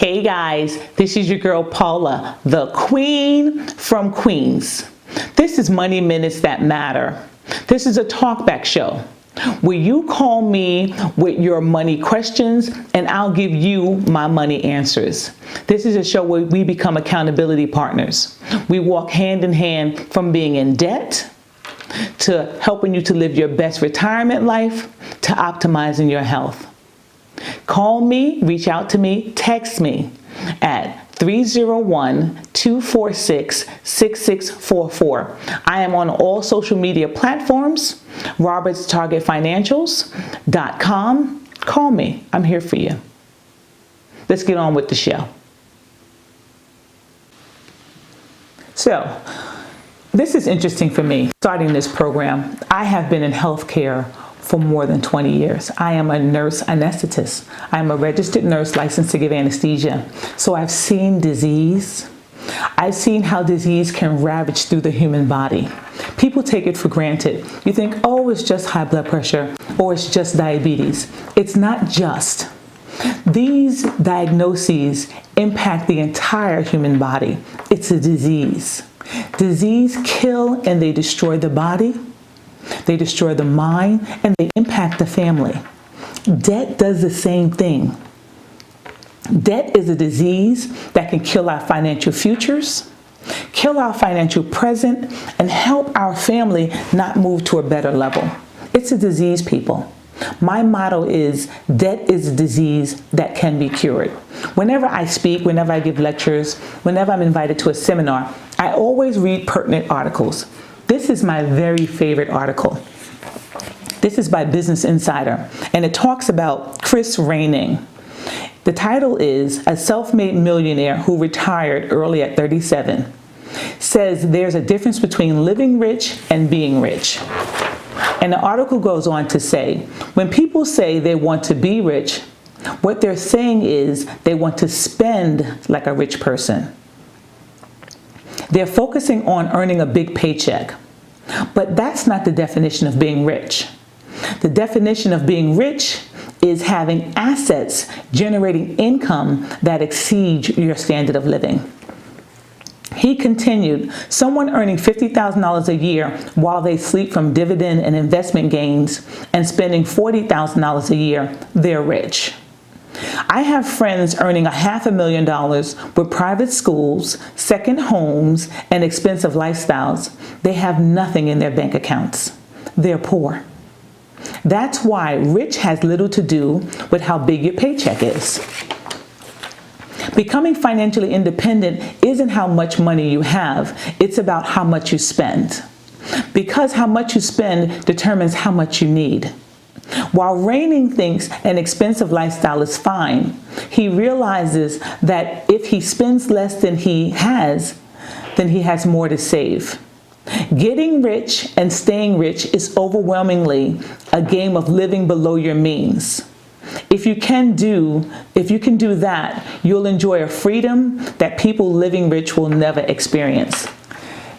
Hey guys, this is your girl Paula, the Queen from Queens. This is Money Minutes That Matter. This is a talkback show where you call me with your money questions and I'll give you my money answers. This is a show where we become accountability partners. We walk hand in hand from being in debt to helping you to live your best retirement life to optimizing your health. Call me, reach out to me, text me at 301-246-6644. I am on all social media platforms, robertstargetfinancials.com. Call me. I'm here for you. Let's get on with the show. So, this is interesting for me. Starting this program, I have been in healthcare for more than 20 years. I am a nurse anesthetist. I am a registered nurse licensed to give anesthesia. So I've seen disease. I've seen how disease can ravage through the human body. People take it for granted. You think, oh, it's just high blood pressure or it's just diabetes. It's not just. These diagnoses impact the entire human body. It's a disease. Disease kill and they destroy the body. They destroy the mind and they impact the family. Debt does the same thing. Debt is a disease that can kill our financial futures, kill our financial present, and help our family not move to a better level. It's a disease, people. My motto is, debt is a disease that can be cured. Whenever I speak, whenever I give lectures, whenever I'm invited to a seminar, I always read pertinent articles. This is my very favorite article. This is by Business Insider, and it talks about Chris Raining. The title is, A Self-Made Millionaire Who Retired Early at 37 says there's a difference between living rich and being rich. And the article goes on to say, when people say they want to be rich, what they're saying is they want to spend like a rich person. They're focusing on earning a big paycheck. But that's not the definition of being rich. The definition of being rich is having assets generating income that exceeds your standard of living. He continued, someone earning $50,000 a year while they sleep from dividend and investment gains and spending $40,000 a year, they're rich. I have friends earning $500,000 with private schools, second homes, and expensive lifestyles. They have nothing in their bank accounts. They're poor. That's why rich has little to do with how big your paycheck is. Becoming financially independent isn't how much money you have. It's about how much you spend. Because how much you spend determines how much you need. While Raining thinks an expensive lifestyle is fine, he realizes that if he spends less than he has, then he has more to save. Getting rich and staying rich is overwhelmingly a game of living below your means. If you can do that, you'll enjoy a freedom that people living rich will never experience.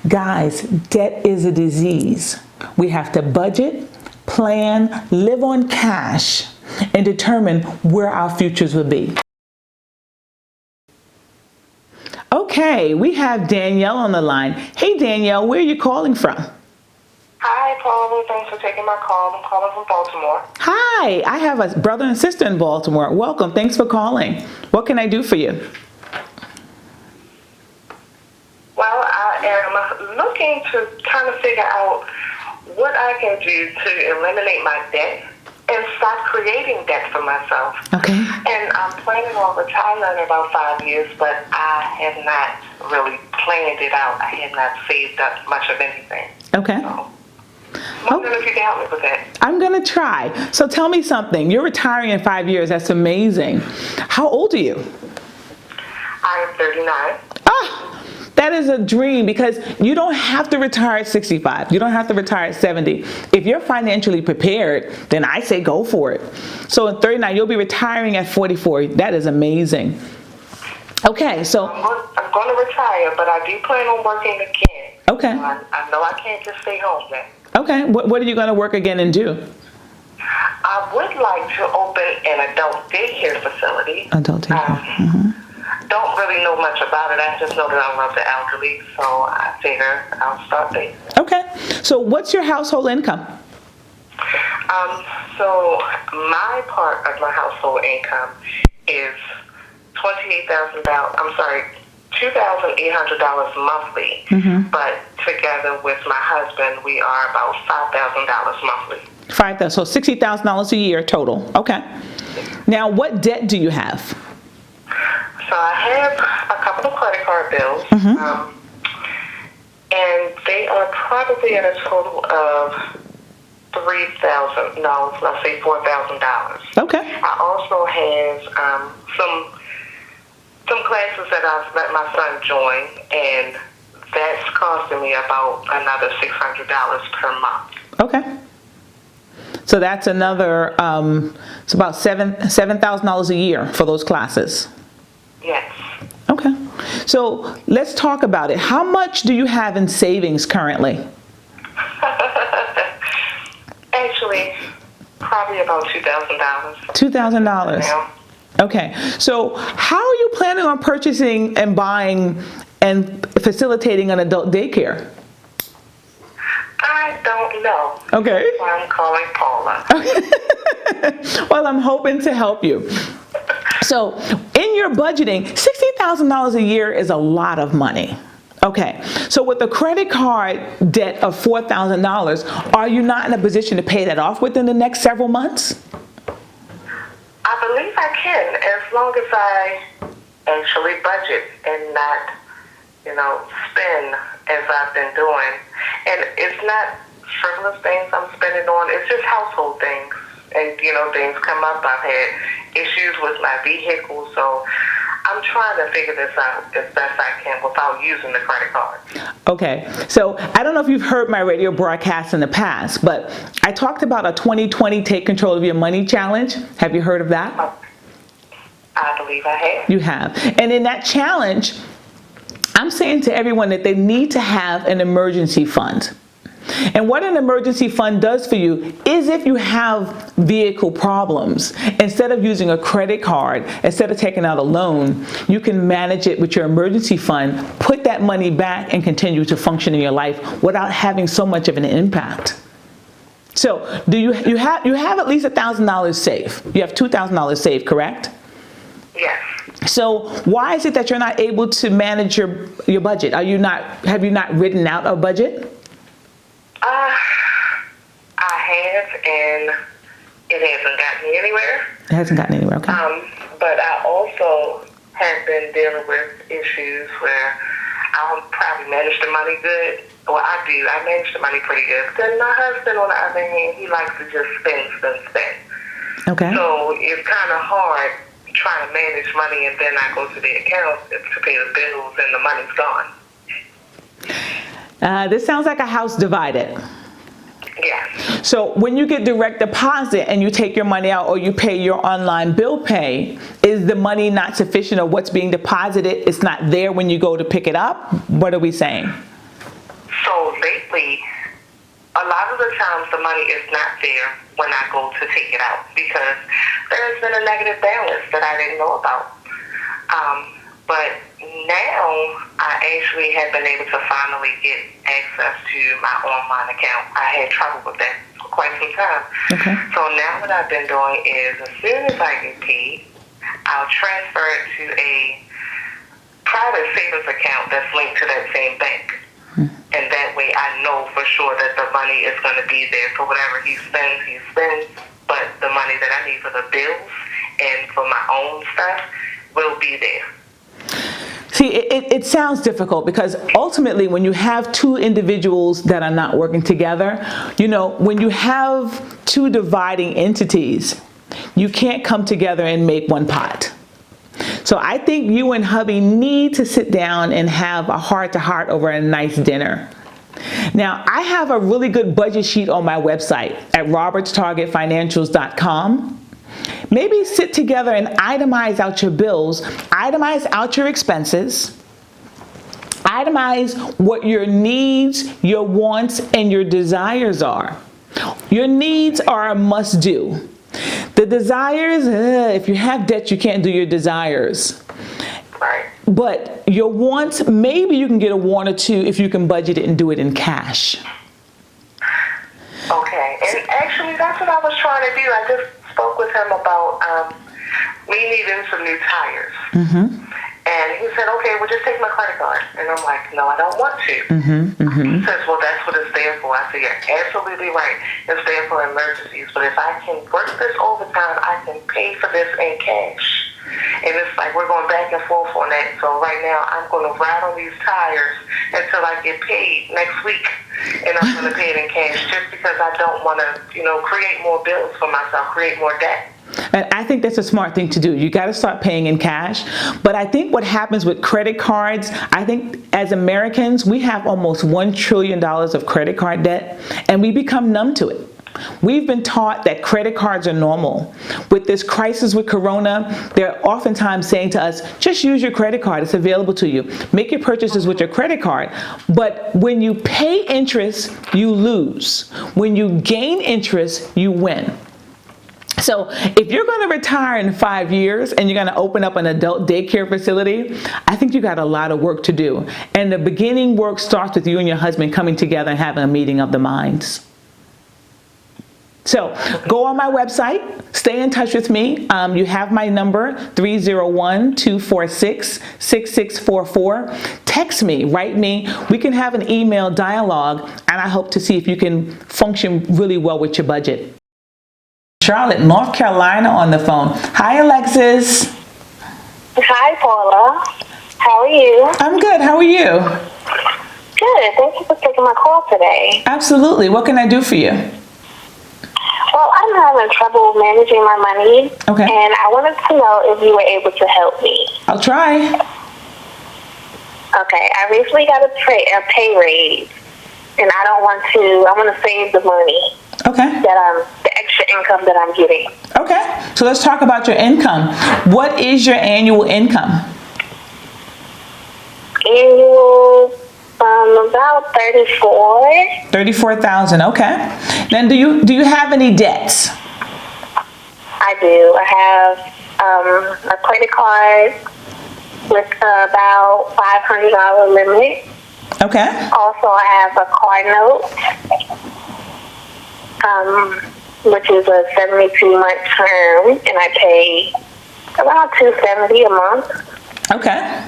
Guys, debt is a disease. We have to budget, plan, live on cash, and determine where our futures will be. Okay, we have Danielle on the line. Hey Danielle, where are you calling from? Hi Paula, thanks for taking my call. I'm calling from Baltimore. Hi, I have a brother and sister in Baltimore. Welcome, thanks for calling. What can I do for you? Well, I am looking to kind of figure out what I can do to eliminate my debt and stop creating debt for myself. Okay. And I'm planning on retiring in about 5 years, but I have not really planned it out. I have not saved up much of anything. Okay. So, I'm wondering if you can help me with that. I'm going to try. So tell me something. You're retiring in 5 years. That's amazing. How old are you? I am 39. Ah, that is a dream because you don't have to retire at 65. You don't have to retire at 70. If you're financially prepared, then I say go for it. So at 39, you'll be retiring at 44. That is amazing. Okay, so I'm going to retire, but I do plan on working again. Okay. So I know I can't just stay home then. Okay, what are you going to work again and do? I would like to open an adult daycare facility. Adult daycare. don't really know much about it. I just know that I love the elderly, so I figure I'll start there. Okay. So what's your household income? So my part of my household income is $2,800 monthly. But together with my husband, we are about $5,000 monthly. $5,000, so $60,000 a year total. Okay. Now, what debt do you have? So I have a couple of credit card bills, and they are probably at a total of $3,000. No, let's say $4,000. Okay. I also have some classes that I've let my son join, and that's costing me about another $600 per month. Okay. So that's another, it's about $7,000 a year for those classes. Yes. Okay. So let's talk about it. How much do you have in savings currently? Actually, probably about $2,000. $2,000. Now. Okay. So how are you planning on purchasing and buying and facilitating an adult daycare? I don't know. Okay. So I'm calling Paula. Well, I'm hoping to help you. So in your budgeting, $60,000 a year is a lot of money. Okay, so with a credit card debt of $4,000, are you not in a position to pay that off within the next several months? I believe I can, as long as I actually budget and not, spend as I've been doing. And it's not frivolous things I'm spending on, it's just household things. And, things come up. I've had issues with my vehicle, so I'm trying to figure this out as best I can without using the credit card. Okay, so I don't know if you've heard my radio broadcast in the past, but I talked about a 2020 Take Control of Your Money challenge. Have you heard of that? I believe I have. You have. And in that challenge, I'm saying to everyone that they need to have an emergency fund. And what an emergency fund does for you is, if you have vehicle problems, instead of using a credit card, instead of taking out a loan, you can manage it with your emergency fund, put that money back, and continue to function in your life without having so much of an impact. So do you have at least $1,000 saved? You have $2,000 saved, correct? Yes. So why is it that you're not able to manage your budget? Have you not written out a budget? I have, and it hasn't gotten me anywhere. It hasn't gotten anywhere, okay. But I also have been dealing with issues where I don't probably manage the money good. Well, I do. I manage the money pretty good. But then my husband, on the other hand, he likes to just spend. Okay. So it's kind of hard trying to manage money, and then I go to the account to pay the bills, and the money's gone. This sounds like a house divided. Yeah. So when you get direct deposit and you take your money out, or you pay your online bill pay, is the money not sufficient, or what's being deposited, it's not there when you go to pick it up? What are we saying? So lately, a lot of the times the money is not there when I go to take it out, because there's been a negative balance that I didn't know about. But now I actually have been able to finally get access to my online account. I had trouble with that for quite some time. Okay. So now what I've been doing is, as soon as I get paid, I'll transfer it to a private savings account that's linked to that same bank. And that way I know for sure that the money is going to be there for whatever he spends. But the money that I need for the bills and for my own stuff will be there. See, it sounds difficult, because ultimately when you have two individuals that are not working together, when you have two dividing entities, you can't come together and make one pot. So I think you and hubby need to sit down and have a heart-to-heart over a nice dinner. Now, I have a really good budget sheet on my website at robertstargetfinancials.com. Maybe sit together and itemize out your bills, itemize out your expenses, itemize what your needs, your wants, and your desires are. Your needs are a must-do. The desires, if you have debt, you can't do your desires. Right. But your wants, maybe you can get a one or two if you can budget it and do it in cash. Okay, and actually that's what I was trying to do. I just spoke with him about me needing some new tires. And he said, okay, well, just take my credit card. And I'm like, no, I don't want to. He says, well, that's what it's there for. I said, you're absolutely right. It's there for emergencies. But if I can work this overtime, I can pay for this in cash. And it's like we're going back and forth on that. So right now, I'm going to ride on these tires until I get paid next week. And I'm going to pay it in cash just because I don't want to, create more bills for myself, create more debt. And I think that's a smart thing to do. You got to start paying in cash. But I think what happens with credit cards, I think as Americans, we have almost $1 trillion of credit card debt, and we become numb to it. We've been taught that credit cards are normal. With this crisis with Corona, they're oftentimes saying to us, just use your credit card. It's available to you. Make your purchases with your credit card. But when you pay interest, you lose. When you gain interest, you win. So if you're going to retire in 5 years and you're going to open up an adult daycare facility, I think you got a lot of work to do. And the beginning work starts with you and your husband coming together and having a meeting of the minds. So go on my website, stay in touch with me. You have my number, 301-246-6644. Text me, write me. We can have an email dialogue, and I hope to see if you can function really well with your budget. Charlotte, North Carolina on the phone. Hi, Alexis. Hi, Paula. How are you? I'm good. How are you? Good. Thank you for taking my call today. Absolutely. What can I do for you? Well, I'm having trouble managing my money. Okay. And I wanted to know if you were able to help me. I'll try. Okay. I recently got a pay raise, and I want to save the money. Okay. The extra income that I'm getting. Okay. So let's talk about your income. What is your annual income? Annual, about 34. 34,000. Okay. Then do you have any debts? I do. I have a credit card with about $500 limit. Okay. Also, I have a car note, which is a 72-month term, and I pay about $270 a month. Okay.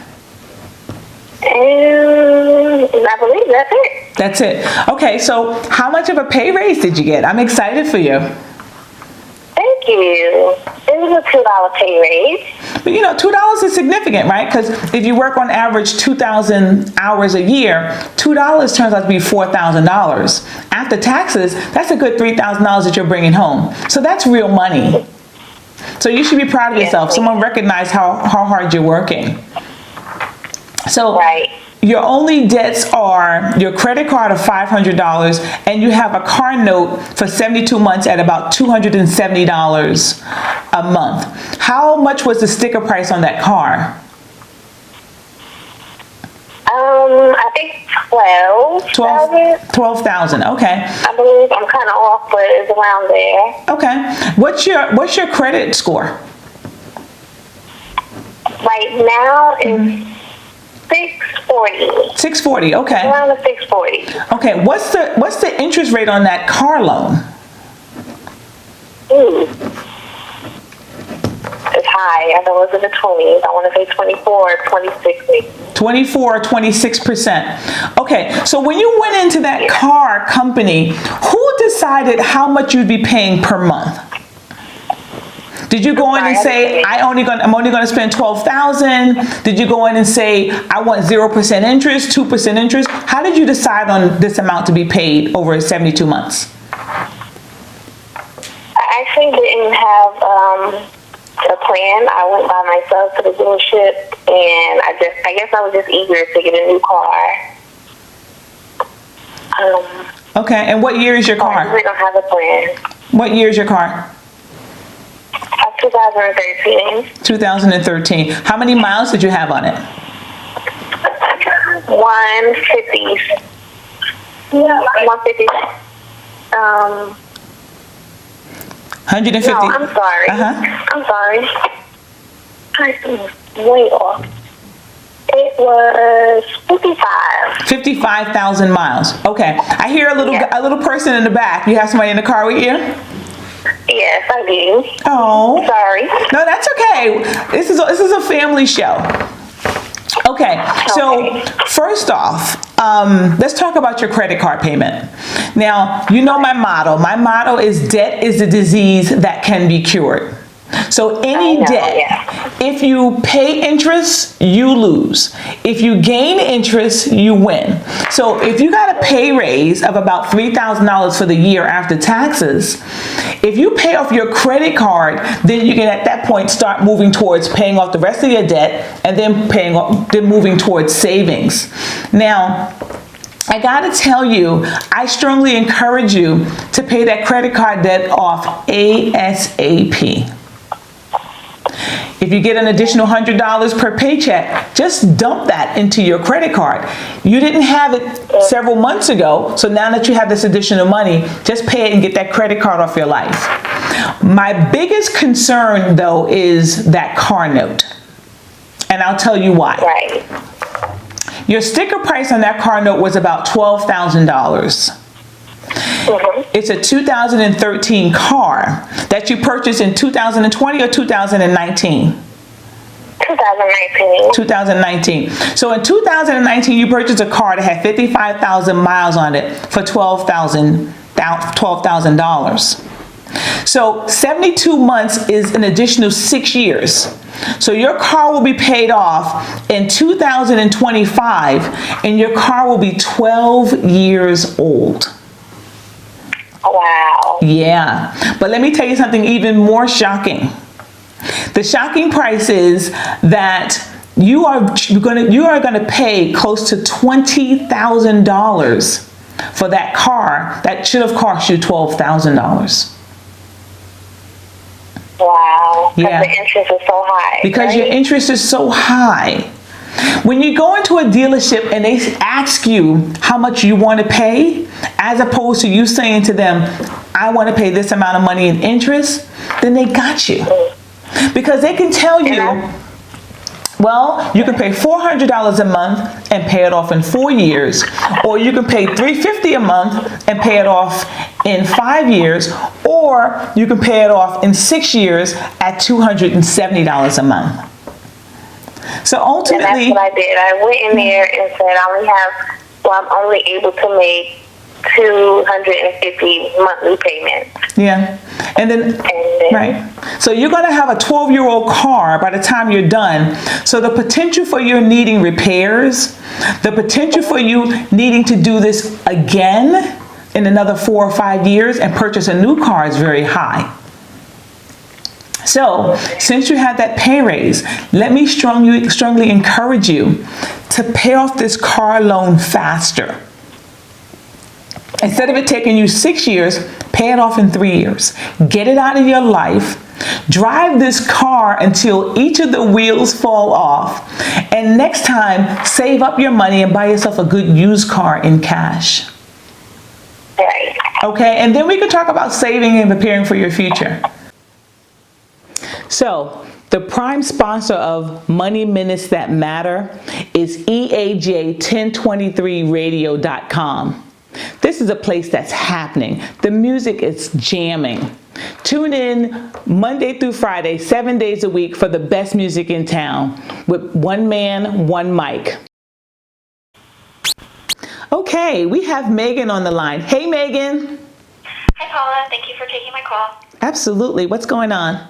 And I believe that's it. That's it. Okay. So how much of a pay raise did you get? I'm excited for you. Thank you. It was a $2 pay raise. But $2 is significant, right? Because if you work on average 2,000 hours a year, $2 turns out to be $4,000. After taxes, that's a good $3,000 that you're bringing home. So that's real money. So you should be proud of yourself. Someone recognized how hard you're working. So Right. Your only debts are your credit card of $500, and you have a car note for 72 months at about $270 a month. How much was the sticker price on that car? I think 12,000. 12,000. Okay. I believe I'm kind of off, but it's around there. Okay. What's your credit score? Right now it's 640. 640. Okay. Around the 640. Okay. What's the interest rate on that car loan? It's high. I know it's in the 20s. I want to say 24 or 26 maybe. 24 or 26%. Okay, so when you went into that car company, who decided how much you'd be paying per month? Did you go in and say, I'm only going to spend $12,000? Did you go in and say, I want 0% interest, 2% interest? How did you decide on this amount to be paid over 72 months? I actually didn't have a plan. I went by myself to the dealership, and I guess I was just eager to get a new car. Okay, and what year is your I car? really don't have a plan. What year is your car? 2013. 2013. How many miles did you have on it? 150. Yeah, 150. 150. No, I'm sorry. Uh-huh. I'm sorry. I'm way off. was 55. 55,000 miles. Okay. I hear a little person in the back. You have somebody in the car with you? Yes, I do. Oh. Sorry. No, that's okay. This is a family show. Okay, so first off, let's talk about your credit card payment. Now, you know my motto. My motto is debt is a disease that can be cured. So any debt, if you pay interest, you lose. If you gain interest, you win. So if you got a pay raise of about $3,000 for the year after taxes, if you pay off your credit card, then you can at that point start moving towards paying off the rest of your debt and then moving towards savings. Now, I gotta tell you, I strongly encourage you to pay that credit card debt off ASAP. If you get an additional $100 per paycheck, just dump that into your credit card. You didn't have it several months ago, so now that you have this additional money, just pay it and get that credit card off your life. My biggest concern, though, is that car note. And I'll tell you why. Right. Your sticker price on that car note was about $12,000. It's a 2013 car that you purchased in 2020 or 2019? 2019. 2019. So in 2019, you purchased a car that had 55,000 miles on it for $12,000. So 72 months is an additional 6 years. So your car will be paid off in 2025, and your car will be 12 years old. Wow. Yeah, but let me tell you something even more shocking. The shocking price is that you are gonna pay close to $20,000 for that car that should have cost you $12,000. Wow. Yeah. The interest is so high. Because your interest is so high. When you go into a dealership and they ask you how much you want to pay, as opposed to you saying to them, I want to pay this amount of money in interest, then they got you. Because they can tell you, well, you can pay $400 a month and pay it off in 4 years, or you can pay $350 a month and pay it off in 5 years, or you can pay it off in 6 years at $270 a month. So ultimately, and that's what I did. I went in there and said I'm only able to make 250 monthly payments. Yeah. And then, right. So you're going to have a 12-year-old car by the time you're done. So the potential for you needing repairs, the potential for you needing to do this again in another 4 or 5 years and purchase a new car is very high. So, since you had that pay raise, let me strongly encourage you to pay off this car loan faster. Instead of it taking you 6 years, pay it off in 3 years. Get it out of your life. Drive this car until each of the wheels fall off. And next time, save up your money and buy yourself a good used car in cash. Right. Okay, and then we can talk about saving and preparing for your future. So, the prime sponsor of Money Minutes That Matter is EAJ1023radio.com. This is a place that's happening. The music is jamming. Tune in Monday through Friday, 7 days a week for the best music in town with one man, one mic. Okay, we have Megan on the line. Hey, Megan. Hi, Paula. Thank you for taking my call. Absolutely. What's going on?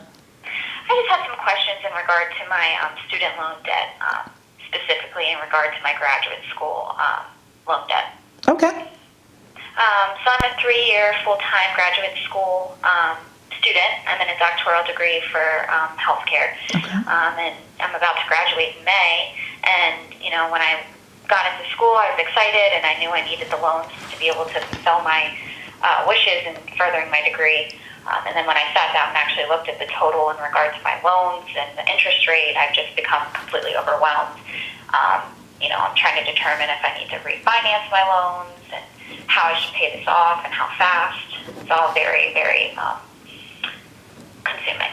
I just had some questions in regard to my student loan debt, specifically in regard to my graduate school loan debt. Okay. So I'm a 3-year full-time graduate school student. I'm in a doctoral degree for healthcare, and I'm about to graduate in May. And, you know, when I got into school, I was excited, and I knew I needed the loans to be able to fulfill my wishes in furthering my degree. And then when I sat down and actually looked at the total in regard to my loans and the interest rate, I've just become completely overwhelmed. You know, I'm trying to determine if I need to refinance my loans and how I should pay this off and how fast. It's all very, very consuming.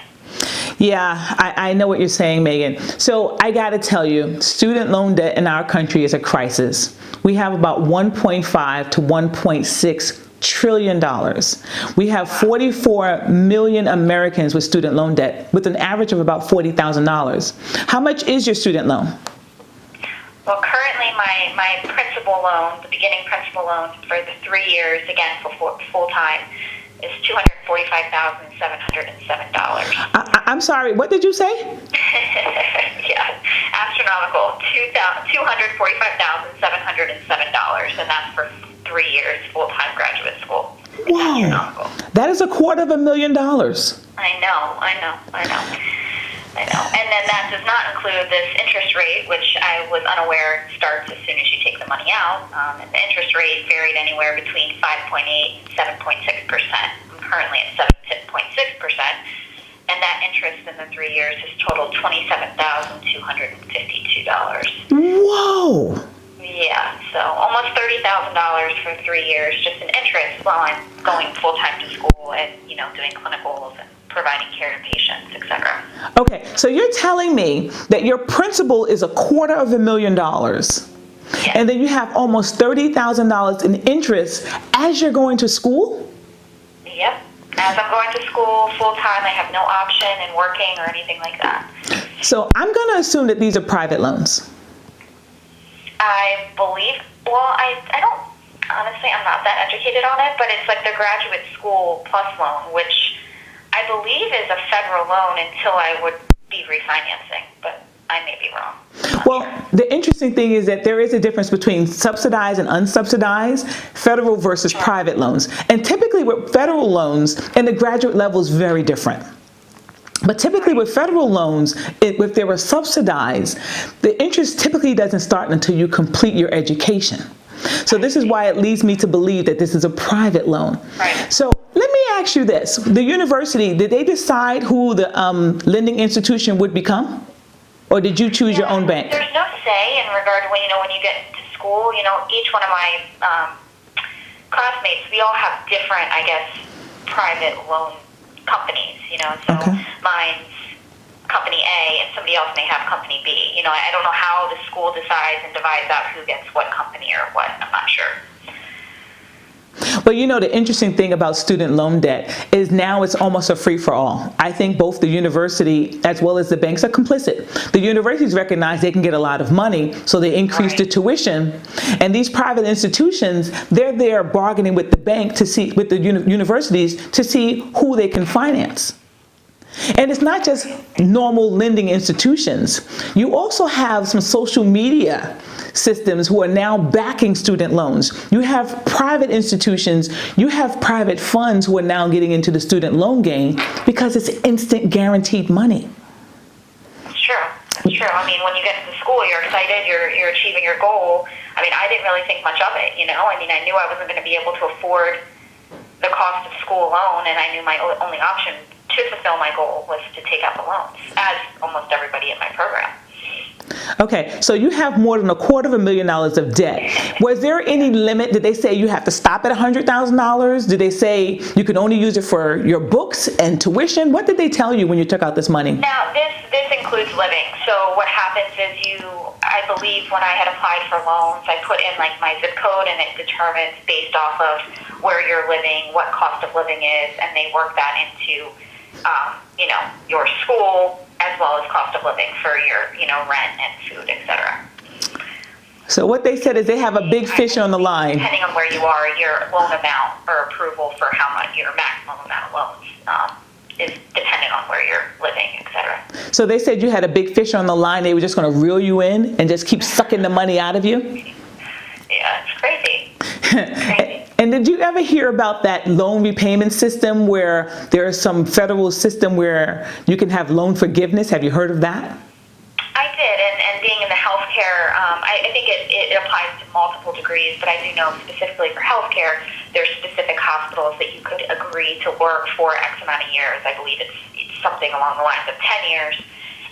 Yeah, I know what you're saying, Megan. So I got to tell you, student loan debt in our country is a crisis. We have about 1.5 to 1.6 trillion dollars. We have 44 million Americans with student loan debt, with an average of about $40,000. How much is your student loan? Well, currently my principal loan, the beginning principal loan for the 3 years, again for full time, is $245,707. I'm sorry, what did you say? Yeah, astronomical, $245,707, and that's for 3 years full-time graduate school. Whoa, Astronomical. that is $250,000. I know. And then that does not include this interest rate, which I was unaware starts as soon as you take the money out. And the interest rate varied anywhere between 5.8 and 7.6%. I'm currently at 7.6%. And that interest in the 3 years has totaled $27,252. Whoa. Yeah, so almost $30,000 for 3 years just in interest while I'm going full-time to school and, doing clinicals and providing care to patients, etc. Okay, so you're telling me that your principal is $250,000, Yes. and then you have almost $30,000 in interest as you're going to school? Yep. As I'm going to school full-time, I have no option in working or anything like that. So I'm going to assume that these are private loans. I believe, I don't, honestly, I'm not that educated on it, but it's like the graduate school plus loan, which I believe is a federal loan until I would be refinancing, but I may be wrong. Well, the interesting thing is that there is a difference between subsidized and unsubsidized, federal versus private loans. And typically with federal loans, and the graduate level is very different. But typically with federal loans, if they were subsidized, the interest typically doesn't start until you complete your education. So this is why it leads me to believe that this is a private loan. Right. So let me ask you this. The university, did they decide who the lending institution would become? Or did you choose your own bank? There's no say in regard to when you get to school. Each one of my classmates, we all have different, private loan companies. So Okay. mine's company A, and somebody else may have company B. I don't know how the school decides and divides out who gets what company or what. I'm not sure. But the interesting thing about student loan debt is now it's almost a free-for-all. I think both the university as well as the banks are complicit. The universities recognize they can get a lot of money, so they increase the tuition. And these private institutions, they're there bargaining with the bank to see, with the universities, to see who they can finance. And it's not just normal lending institutions. You also have some social media systems who are now backing student loans. You have private institutions, you have private funds who are now getting into the student loan game because it's instant guaranteed money. It's true. It's true. I mean, when you get to school, you're excited, you're achieving your goal. I mean, I didn't really think much of it, I knew I wasn't going to be able to afford the cost of school alone, and I knew my only option to fulfill my goal was to take out the loans, as almost everybody in my program. Okay, so you have more than $250,000 of debt. Was there any limit? Did they say you have to stop at $100,000? Did they say you could only use it for your books and tuition? What did they tell you when you took out this money? Now, this includes living. So what happens is I believe when I had applied for loans, I put in my zip code, and it determines based off of where you're living, what cost of living is, and they work that into your school as well as cost of living for your, rent and food, etc. So what they said is they have a big fish on the line. Depending on where you are, your loan amount or approval for how much your maximum amount of loans is dependent on where you're living, etc. So they said you had a big fish on the line. They were just going to reel you in and just keep sucking the money out of you? Yeah, it's crazy. Crazy. And did you ever hear about that loan repayment system where there is some federal system where you can have loan forgiveness? Have you heard of that? I did, and being in the healthcare, I think it applies to multiple degrees, but I do know specifically for healthcare, there's specific hospitals that you could agree to work for X amount of years. I believe it's something along the lines of 10 years,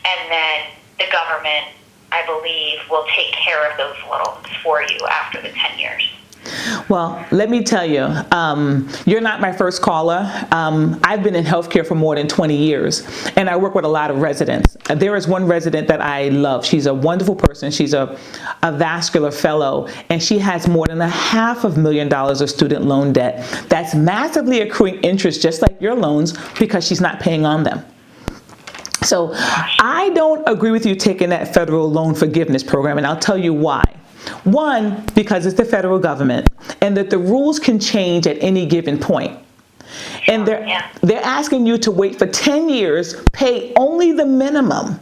and then the government, I believe, will take care of those loans for you after the 10 years. Well, let me tell you, you're not my first caller. I've been in healthcare for more than 20 years, and I work with a lot of residents. There is one resident that I love. She's a wonderful person. She's a vascular fellow, and she has more than $500,000 of student loan debt that's massively accruing interest, just like your loans, because she's not paying on them. So I don't agree with you taking that federal loan forgiveness program, and I'll tell you why. One, because it's the federal government, and that the rules can change at any given point. And they're asking you to wait for 10 years, pay only the minimum.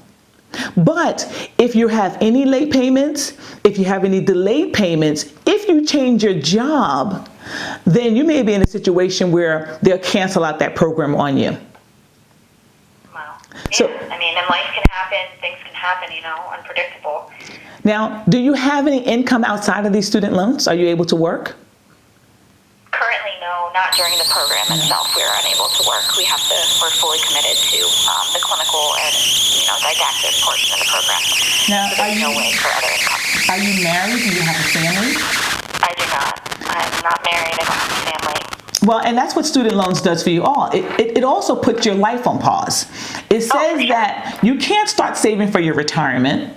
But if you have any late payments, if you have any delayed payments, if you change your job, then you may be in a situation where they'll cancel out that program on you. Wow. So, I mean, and life can happen, things can happen, unpredictable. Now, do you have any income outside of these student loans? Are you able to work? Currently, no, not during the program itself. We're unable to work. We're fully committed to the clinical and, didactic portion of the program. Now, so there's no way for other income. Are you married? Do you have a family? I do not. I'm not married. I don't have a family. Well, and that's what student loans does for you all. It also puts your life on pause. It says that you can't start saving for your retirement.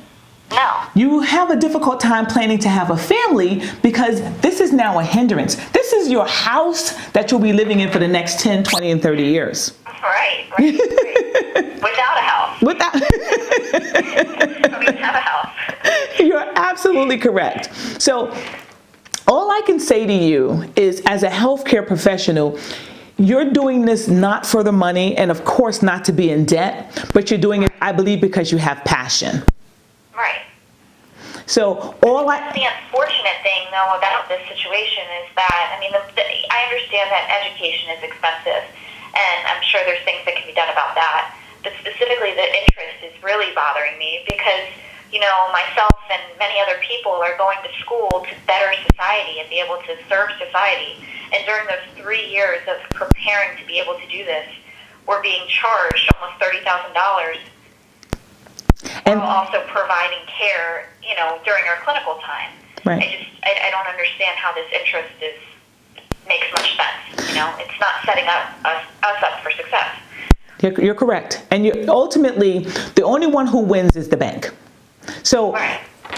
No. You have a difficult time planning to have a family because this is now a hindrance. This is your house that you'll be living in for the next 10, 20, and 30 years. Right. Without a house. We have a house. You're absolutely correct. So all I can say to you is, as a healthcare professional, you're doing this not for the money and, of course, not to be in debt, but you're doing it, I believe, because you have passion. Right. So the unfortunate thing, though, about this situation is that, I understand that education is expensive, and I'm sure there's things that can be done about that. But specifically, the interest is really bothering me because, myself and many other people are going to school to better society and be able to serve society. And during those 3 years of preparing to be able to do this, we're being charged almost $30,000. And while also providing care, during our clinical time. Right. I don't understand how this interest makes much sense. It's not setting us up for success. You're correct. And ultimately, the only one who wins is the bank. So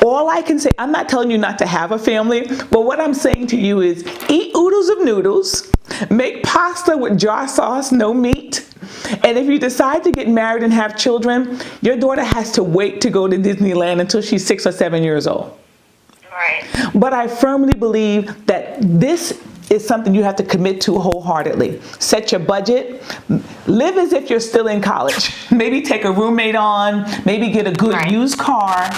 all I can say, I'm not telling you not to have a family, but what I'm saying to you is eat oodles of noodles, make pasta with jar sauce, no meat. And if you decide to get married and have children, your daughter has to wait to go to Disneyland until she's 6 or 7 years old. Right. But I firmly believe that this is something you have to commit to wholeheartedly. Set your budget. Live as if you're still in college. Maybe take a roommate on. Maybe get a good used car.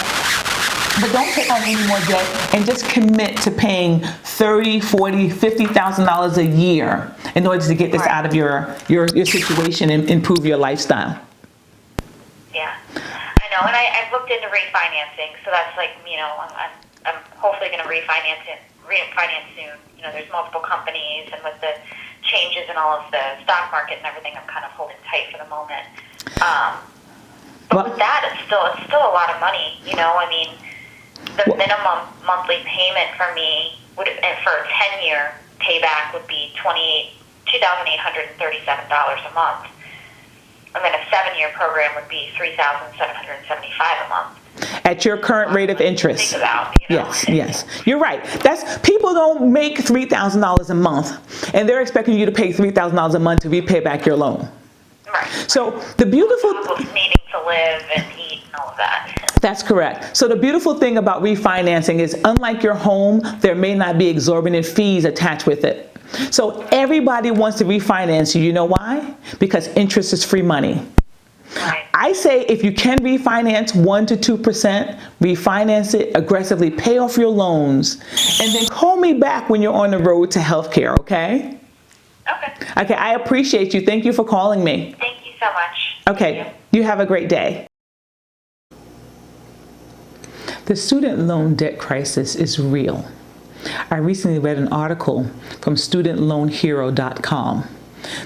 But don't take on any more debt and just commit to paying $30,000, $40,000, $50,000 a year in order to get this out of your situation and improve your lifestyle. Yeah, I know, and I've looked into refinancing, so that's I'm hopefully going to refinance soon. There's multiple companies, and with the changes in all of the stock market and everything, I'm kind of holding tight for the moment. But with that, it's still a lot of money. The minimum monthly payment for me for a 10-year payback would be $2,837 a month. And then a 7-year program would be $3,775 a month. At your current rate of interest. Think about, Yes. You're right. People don't make $3,000 a month, and they're expecting you to pay $3,000 a month to repay back your loan. Right. So the beautiful needing to live and eat and all of that. That's correct. So the beautiful thing about refinancing is, unlike your home, there may not be exorbitant fees attached with it. So everybody wants to refinance you. You know why? Because interest is free money. Right. I say if you can refinance 1% to 2%, refinance it aggressively, pay off your loans, and then call me back when you're on the road to healthcare, okay? Okay, I appreciate you. Thank you for calling me. Thank you so much. Okay, you have a great day. The student loan debt crisis is real. I recently read an article from StudentLoanHero.com.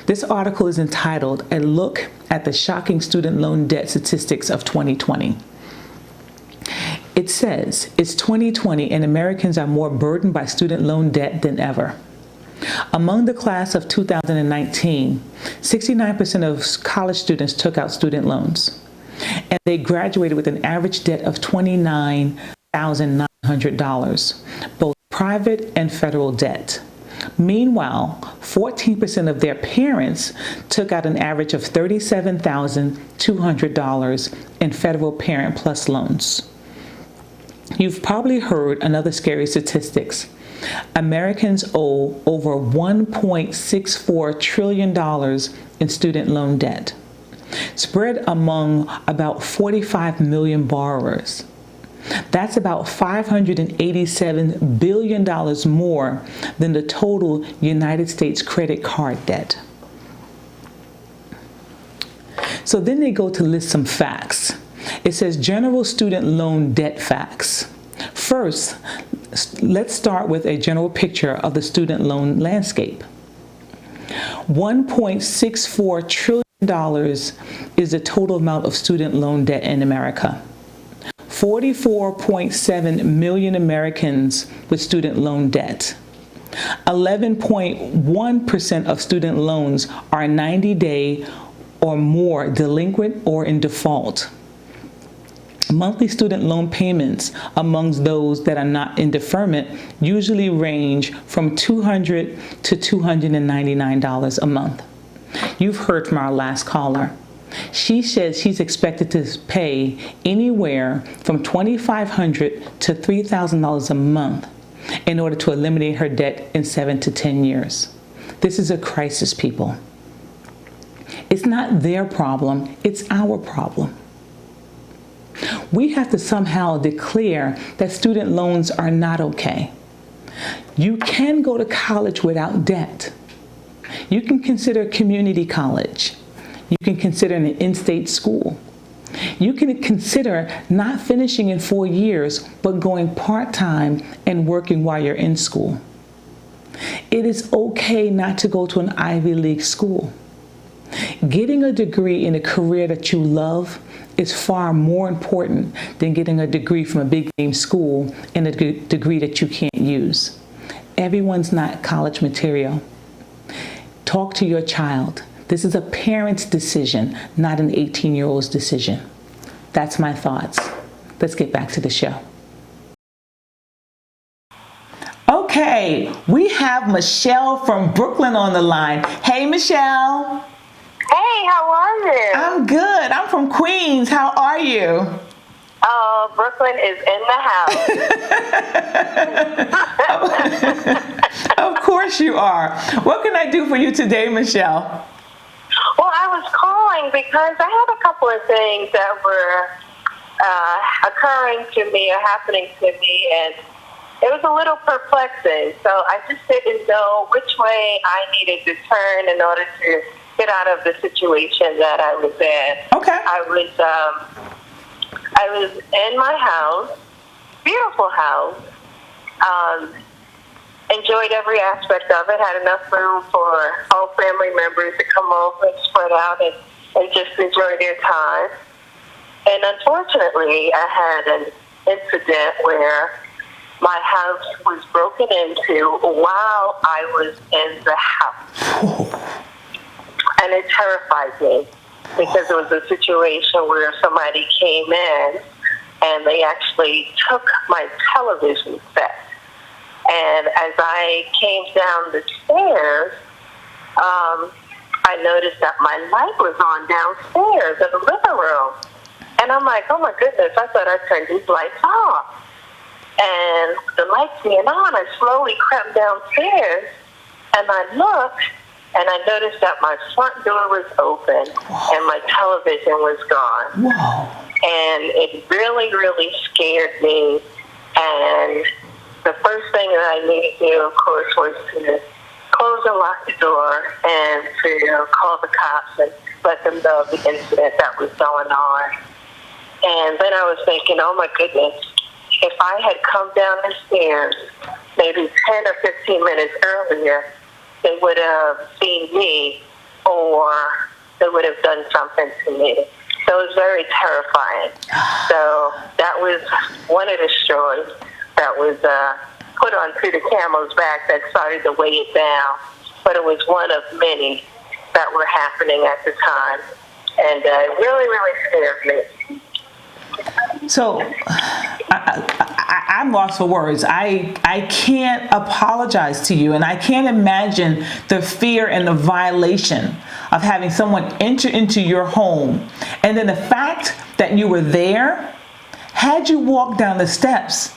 This article is entitled, "A Look at the Shocking Student Loan Debt Statistics of 2020." It says it's 2020 and Americans are more burdened by student loan debt than ever. Among the class of 2019, 69% of college students took out student loans, and they graduated with an average debt of $29,900, both private and federal debt. Meanwhile, 14% of their parents took out an average of $37,200 in federal Parent Plus loans. You've probably heard another scary statistics. Americans owe over $1.64 trillion in student loan debt, spread among about 45 million borrowers. That's about $587 billion more than the total United States credit card debt. So then they go to list some facts. It says general student loan debt facts. First, let's start with a general picture of the student loan landscape. $1.64 trillion is the total amount of student loan debt in America. 44.7 million Americans with student loan debt. 11.1% of student loans are 90-day or more delinquent or in default. Monthly student loan payments amongst those that are not in deferment usually range from $200 to $299 a month. You've heard from our last caller. She says she's expected to pay anywhere from $2,500 to $3,000 a month in order to eliminate her debt in 7 to 10 years. This is a crisis, people. It's not their problem, it's our problem. We have to somehow declare that student loans are not okay. You can go to college without debt. You can consider community college. You can consider an in-state school. You can consider not finishing in 4 years, but going part-time and working while you're in school. It is okay not to go to an Ivy League school. Getting a degree in a career that you love is far more important than getting a degree from a big name school and a degree that you can't use. Everyone's not college material. Talk to your child. This is a parent's decision, not an 18-year-old's decision. That's my thoughts. Let's get back to the show. Okay, we have Michelle from Brooklyn on the line. Hey, Michelle. Hey, how are you? I'm good. I'm from Queens. How are you? Oh, Brooklyn is in the house. Of course you are. What can I do for you today, Michelle? Well, I was calling because I had a couple of things that were occurring to me or happening to me, and it was a little perplexing. So I just didn't know which way I needed to turn in order to get out of the situation that I was in. Okay. I was in my house, beautiful house, enjoyed every aspect of it, had enough room for all family members to come over and spread out and just enjoy their time. And unfortunately, I had an incident where my house was broken into while I was in the house. And it terrified me because it was a situation where somebody came in and they actually took my television set. And as I came down the stairs, I noticed that my light was on downstairs in the living room. And I'm like, oh my goodness, I thought I turned these lights off. And the lights being on, I slowly crept downstairs and I looked and I noticed that my front door was open and my television was gone. Whoa. And it really, really scared me. And the first thing that I needed to do, of course, was to close and lock the door and to call the cops and let them know the incident that was going on. And then I was thinking, oh my goodness, if I had come down the stairs maybe 10 or 15 minutes earlier, they would have seen me or they would have done something to me. So So it was very terrifying. So that was one of the straws that was put onto the camel's back that started to weigh it down. But it was one of many that were happening at the time. And it really, really scared me. So I'm lost for words. I can't apologize to you, and I can't imagine the fear and the violation of having someone enter into your home. And then the fact that you were there, had you walked down the steps,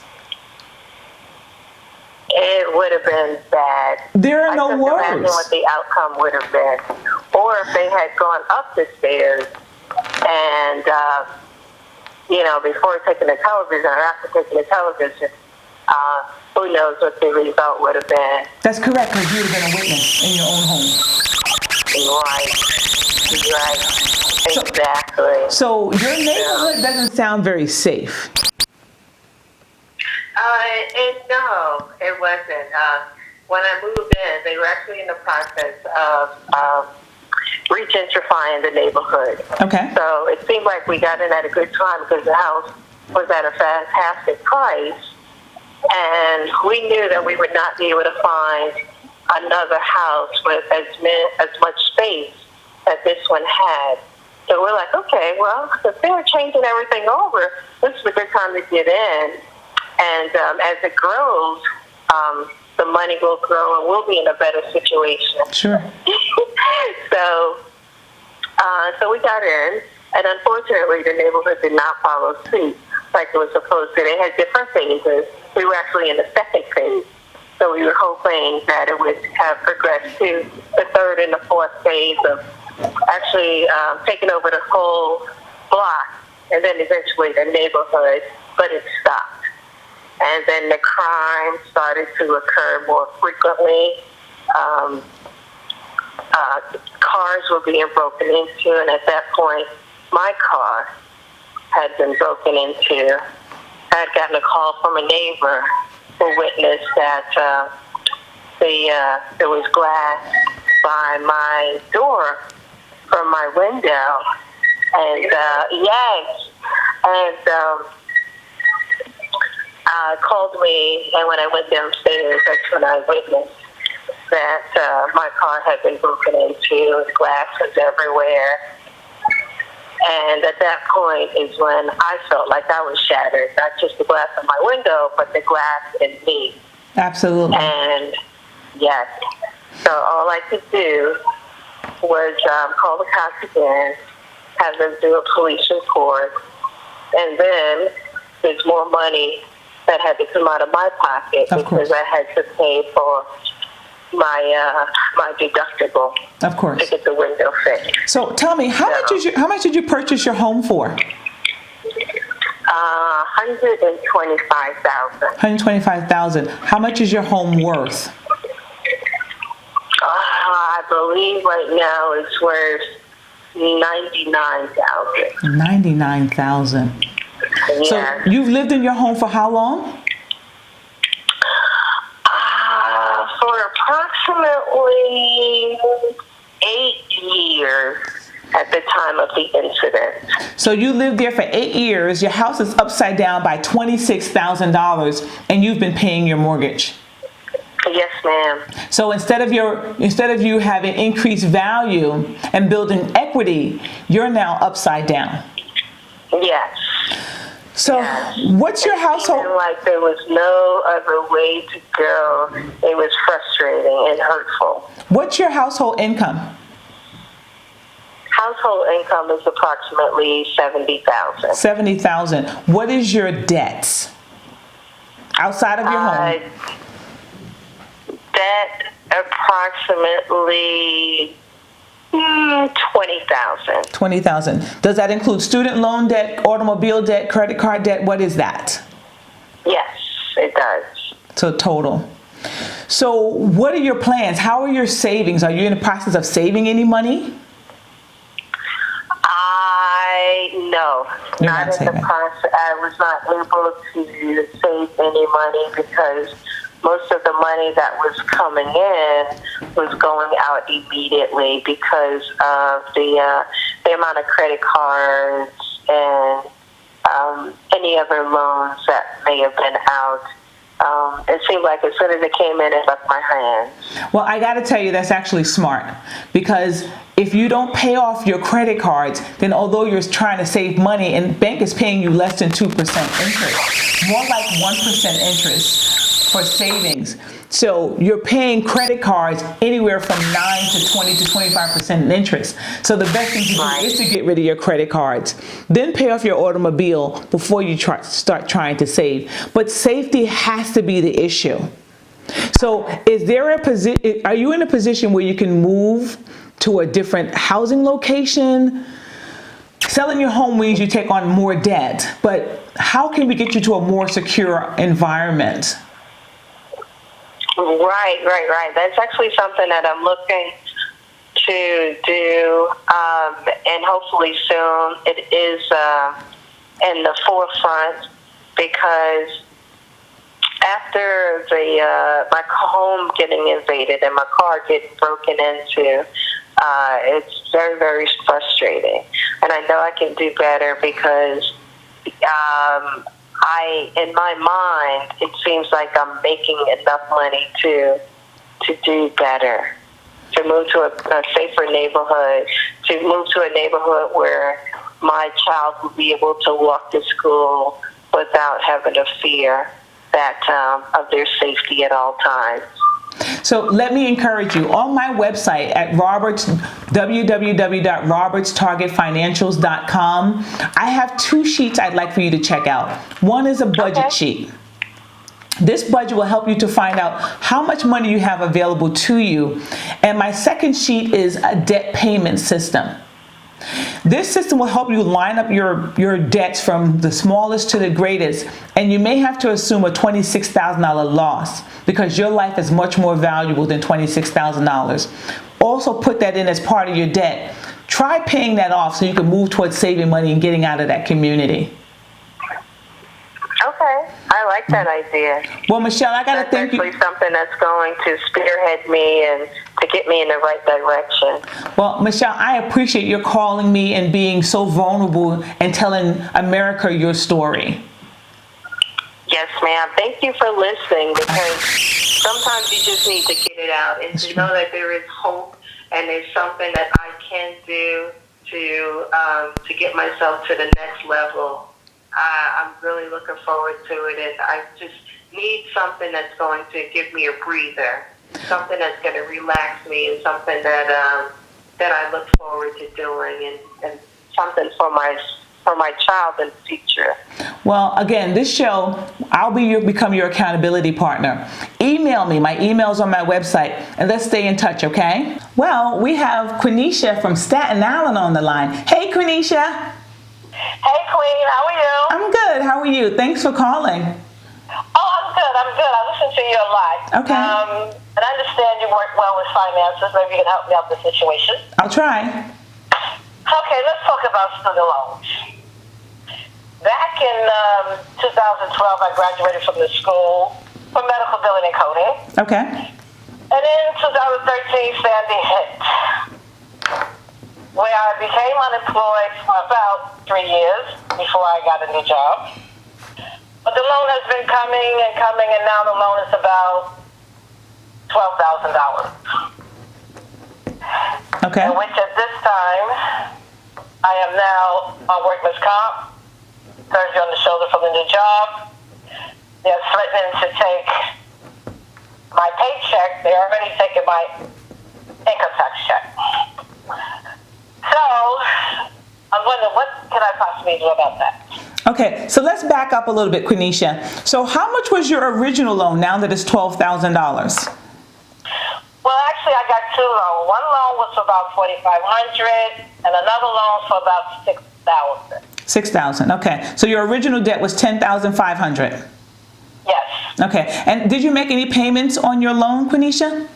it would have been bad. There are no I couldn't words. imagine what the outcome would have been. Or if they had gone up the stairs and, before taking the television or after taking the television, who knows what the result would have been. That's correct, because you would have been a witness in your own home. Right. Exactly. So your neighborhood doesn't sound very safe. No, it wasn't. When I moved in, they were actually in the process of regentrifying the neighborhood. Okay. So it seemed like we got in at a good time because the house was at a fantastic price, and we knew that we would not be able to find another house with as much space as this one had. So we're like, okay, well, if they were changing everything over, this is a good time to get in. And as it grows, the money will grow and we'll be in a better situation. Sure. So we got in, and unfortunately the neighborhood did not follow suit like it was supposed to. They had different phases. We were actually in the second phase. So we were hoping that it would have progressed to the third and the fourth phase of actually taking over the whole block and then eventually the neighborhood, but it stopped. And then the crime started to occur more frequently. Cars were being broken into, and at that point, my car had been broken into. I had gotten a call from a neighbor who witnessed that there was glass by my door from my window, and called me, and when I went downstairs, that's when I witnessed that my car had been broken into, glass was everywhere. And at that point is when I felt like I was shattered, not just the glass in my window, but the glass in me. Absolutely. And yes, so all I could do was call the cops again, have them do a police report, and then there's more money that had to come out of my pocket because I had to pay for my deductible. Of course. To get the window fixed. So tell me, how much did you purchase your home for? $125,000. $125,000. How much is your home worth? I believe right now it's worth $99,000. $99,000. Yes. So you've lived in your home for how long? For approximately 8 years at the time of the incident. So you lived there for 8 years. Your house is upside down by $26,000, and you've been paying your mortgage. Yes, ma'am. So instead of you having increased value and building equity, you're now upside down. Yes. So what's your household? It seemed like there was no other way to go. It was frustrating and hurtful. What's your household income? Household income is approximately $70,000. $70,000. What is your debt outside of your home? Debt approximately $20,000. $20,000. Does that include student loan debt, automobile debt, credit card debt? What is that? Yes, it does. So total. So what are your plans? How are your savings? Are you in the process of saving any money? No, not in the process. I was not able to save any money because most of the money that was coming in was going out immediately because of the the amount of credit cards and any other loans that may have been out. It seemed like as soon as it came in, it left my hands. Well, I got to tell you, that's actually smart, because if you don't pay off your credit cards, then although you're trying to save money, and bank is paying you less than 2% interest, more like 1% interest for savings. So you're paying credit cards anywhere from 9 to 20 to 25% in interest. So the best thing to do is to get rid of your credit cards. Then pay off your automobile before you start trying to save. But safety has to be the issue. So are you in a position where you can move to a different housing location? Selling your home means you take on more debt, but how can we get you to a more secure environment? Right. That's actually something that I'm looking to do, and hopefully soon. It is in the forefront, because after my home getting invaded and my car getting broken into, it's very, very frustrating. And I know I can do better, because in my mind, it seems like I'm making enough money to do better, to move to a safer neighborhood, to move to a neighborhood where my child will be able to walk to school without having to fear of their safety at all times. So let me encourage you, on my website at www.robertstargetfinancials.com, I have 2 sheets I'd like for you to check out. One is a budget sheet. This budget will help you to find out how much money you have available to you. And my second sheet is a debt payment system. This system will help you line up your debts from the smallest to the greatest, and you may have to assume a $26,000 loss, because your life is much more valuable than $26,000. Also put that in as part of your debt. Try paying that off so you can move towards saving money and getting out of that community. Okay, I like that idea. Well, Michelle, I got to thank you. That's actually something that's going to spearhead me and to get me in the right direction. Well, Michelle, I appreciate your calling me and being so vulnerable and telling America your story. Yes, ma'am. Thank you for listening, because sometimes you just need to get it out and to know that there is hope and there's something that I can do to get myself to the next level. I'm really looking forward to it, and I just need something that's going to give me a breather, something that's going to relax me, and something that I look forward to doing, and something for my child in the future. Well, again, this show, I'll become your accountability partner. Email me. My email's on my website, and let's stay in touch, okay? Well, we have Quenisha from Staten Island on the line. Hey, Quenisha. Hey, Queen, how are you? I'm good. How are you? Thanks for calling. Oh, I'm good. I listen to you a lot. Okay. And I understand you work well with finances. Maybe you can help me out with the situation. I'll try. Okay, let's talk about student loans. Back in 2012, I graduated from the school for medical billing and coding. Okay. And in 2013, Sandy hit, where I became unemployed for about 3 years before I got a new job. But the loan has been coming, and now the loan is about $12,000. Okay. Which at this time, I am now on workman's comp, surgery on the shoulder from the new job. They're threatening to take my paycheck. They're already taking my income tax check. So, I'm wondering, what can I possibly do about that? Okay, so let's back up a little bit, Quenisha. So how much was your original loan now that it's $12,000? Well, actually, I got 2 loans. One loan was for about $4,500, and another loan for about $6,000. $6,000, okay. So your original debt was $10,500. Yes. Okay, and did you make any payments on your loan, Quenisha?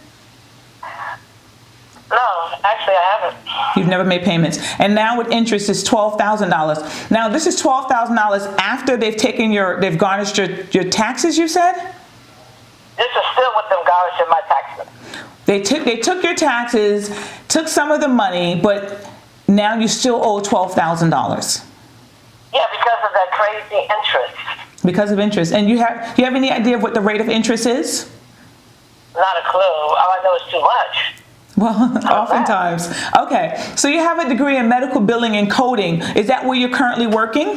No, actually, I haven't. You've never made payments. And now with interest is $12,000. Now this is $12,000 after they've garnished your taxes, you said? This is still with them garnishing my taxes. They took your taxes, took some of the money, but Now you still owe $12,000 Yeah, because of that crazy interest. because of interest. And you have any idea of what the rate of interest is? Not a clue. All I know is too much. Well, oftentimes. Okay, so you have a degree in medical billing and coding. Is that where you're currently working?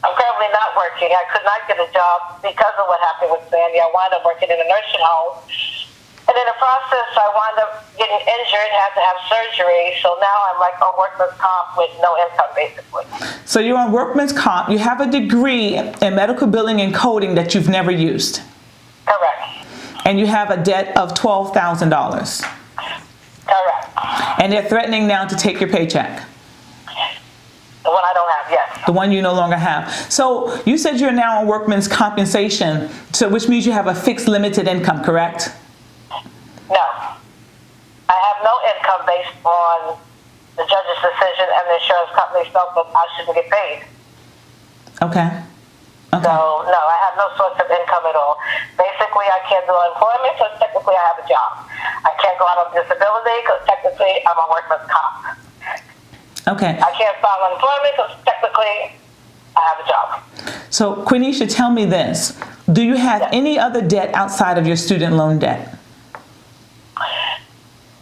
I'm currently not working. I could not get a job because of what happened with Sandy. I wound up working in a nursing home. And in the process, I wound up getting injured, had to have surgery. So now I'm like on workman's comp with no income, basically. So you're on workman's comp. You have a degree in medical billing and coding that you've never used. Correct. And you have a debt of $12,000. Correct. And they're threatening now to take your paycheck. The one I don't have, yes. The one you no longer have. So you said you're now on workman's compensation, so which means you have a fixed limited income, correct? No. I have no income based on the judge's decision and the insurance company felt that I shouldn't get paid. Okay. Okay. So, no, I have no source of income at all. Basically, I can't do unemployment because technically I have a job. I can't go out on disability because technically I'm on workman's comp. Okay. I can't file unemployment because technically I have a job. So, Quenisha, tell me this. Do you have any other debt outside of your student loan debt?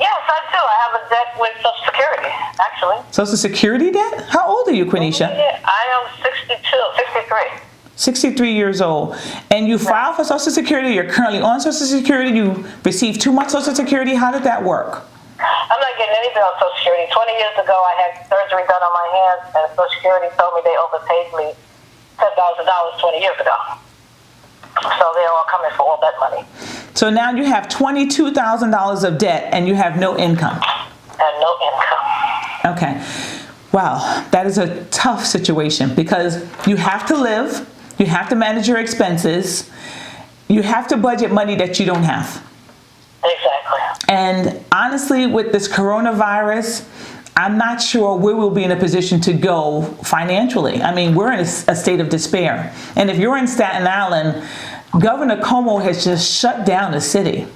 Yes, I do. I have a debt with Social Security, actually. Social Security debt? How old are you, Quenisha? Yeah, I am 63. 63 years old. And you filed for Social Security, you're currently on Social Security, you received 2 months Social Security. How did that work? I'm not getting anything on Social Security. 20 years ago, I had surgery done on my hands, and Social Security told me they overpaid me $10,000 20 years ago. So they're all coming for all that money. So now you have $22,000 of debt and you have no income. And no income. Okay. Wow, that is a tough situation because you have to live, you have to manage your expenses, you have to budget money that you don't have. Exactly. And honestly, with this coronavirus, I'm not sure where we'll be in a position to go financially. I mean, we're in a state of despair. And if you're in Staten Island, Governor Cuomo has just shut down the city.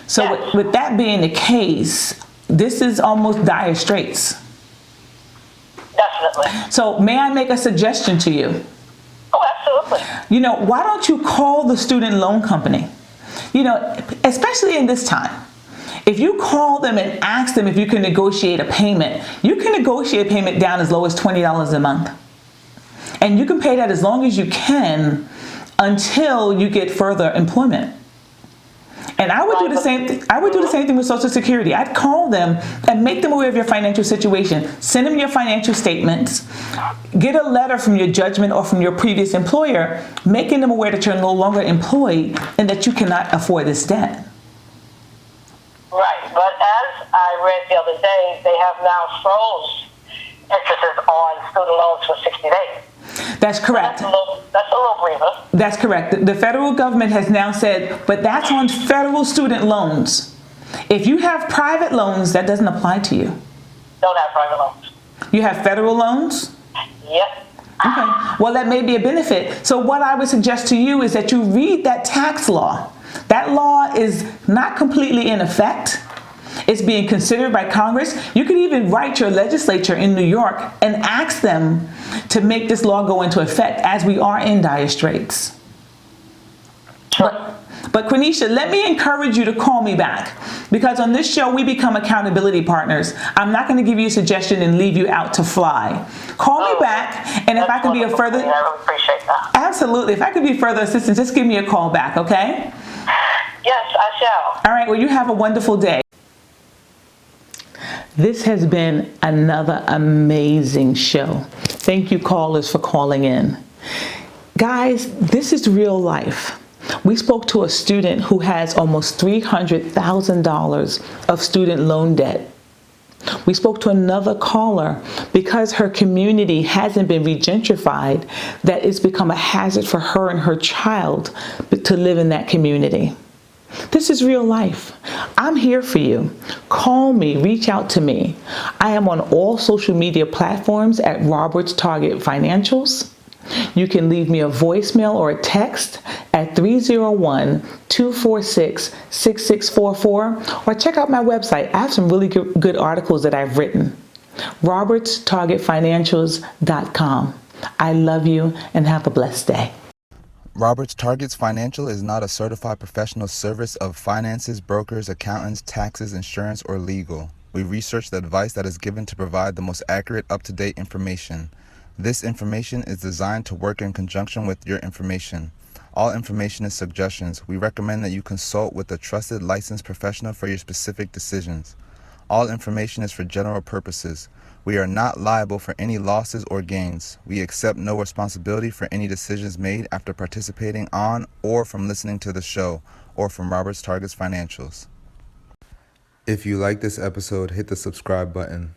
So Yes. with that being the case, this is almost dire straits. Definitely. So may I make a suggestion to you? Oh, absolutely. You know, why don't you call the student loan company? You know, especially in this time. If you call them and ask them if you can negotiate a payment, you can negotiate a payment down as low as $20 a month. And you can pay that as long as you can until you get further employment. And I would do the same thing with Social Security. I'd call them and make them aware of your financial situation. Send them your financial statements. Get a letter from your judgment or from your previous employer, making them aware that you're no longer employed and that you cannot afford this debt. Right. But as I read the other day, they have now froze interest on student loans for 60 days. That's correct. That's a little breather. That's correct. The federal government has now said, but that's on federal student loans. If you have private loans, that doesn't apply to you. Don't have private loans. You have federal loans? Yep. Okay. Well, that may be a benefit. So what I would suggest to you is that you read that tax law. That law is not completely in effect. It's being considered by Congress. You could even write your legislature in New York and ask them to make this law go into effect as we are in dire straits. But Quenisha, let me encourage you to call me back because on this show we become accountability partners. I'm not going to give you a suggestion and leave you out to fly. Call me back, and if I can be a further... I really appreciate that. Absolutely. If I could be further assistance, just give me a call back, okay? Yes, I shall. All right, well, you have a wonderful day. This has been another amazing show. Thank you, callers, for calling in. Guys, this is real life. We spoke to a student who has almost $300,000 of student loan debt. We spoke to another caller because her community hasn't been regentrified, that it's become a hazard for her and her child to live in that community. This is real life. I'm here for you. Call me, reach out to me. I am on all social media platforms at Roberts Target Financials. You can leave me a voicemail or a text at 301-246-6644 or check out my website. I have some really good articles that I've written. RobertsTargetFinancials.com. I love you and have a blessed day. Roberts Targets Financial is not a certified professional service of finances, brokers, accountants, taxes, insurance, or legal. We research the advice that is given to provide the most accurate, up-to-date information. This information is designed to work in conjunction with your information. All information is suggestions. We recommend that you consult with a trusted licensed professional for your specific decisions. All information is for general purposes. We are not liable for any losses or gains. We accept no responsibility for any decisions made after participating on or from listening to the show or from Roberts Targets Financials. If you like this episode, hit the subscribe button.